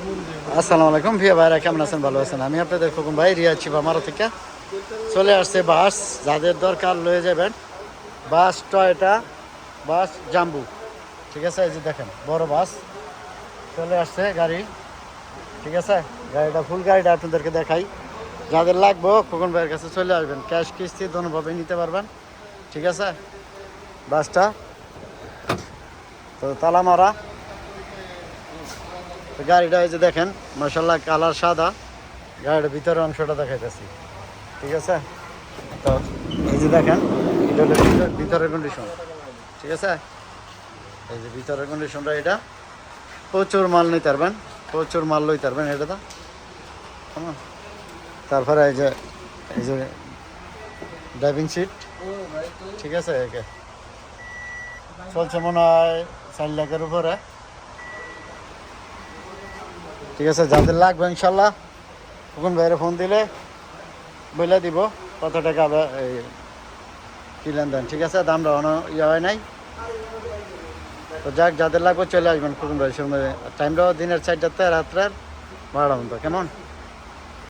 আসসালামু আলাইকুম ভিয়া ভাইরা, কেমন আছেন? ভালো আছেন? আমি আপনাদের খোকন ভাই, রিয়া চিবামারা থেকে চলে আসছে বাস। যাদের দরকার লয়ে যাবেন, বাস টয়টা, বাস জাম্বু। ঠিক আছে, এই যে দেখেন বড় বাস চলে আসছে গাড়ি। ঠিক আছে, গাড়িটা ফুল গাড়িটা আপনাদেরকে দেখাই। যাদের লাগবে খোকন ভাইয়ের কাছে চলে আসবেন, ক্যাশ কিস্তি দোনোভাবে নিতে পারবেন। ঠিক আছে, বাসটা তো তালা মারা। তো গাড়িটা এই যে দেখেন, মাশাআল্লাহ কালার সাদা। গাড়ির ভিতরের অংশটা দেখাইতেছি। ঠিক আছে, তো এই যে দেখেন এটা হলো ভিতরের কন্ডিশন। ঠিক আছে, এই যে ভিতরের কন্ডিশনটা, এটা প্রচুর মাল নিতে পারবেন, প্রচুর মাল লইতে পারবেন এটা তো। তারপরে এই যে ড্রাইভিং সিট। ঠিক আছে, একে চলছে মনে হয় 4 লাখের উপরে। ঠিক আছে, যাদের লাগবে ইনশাল্লাহ তখন বাইরে ফোন দিলে বলে দিব কত টাকা কি লেনদেন। ঠিক আছে, দামটা অন্য ইয়ে হয় নাই। তো যাক, যাদের লাগবে চলে আসবেন খুকুন ভাইয়ের সঙ্গে। টাইমটাও দিনের 4টাতে, রাত্রের 12টা পর্যন্ত। কেমন?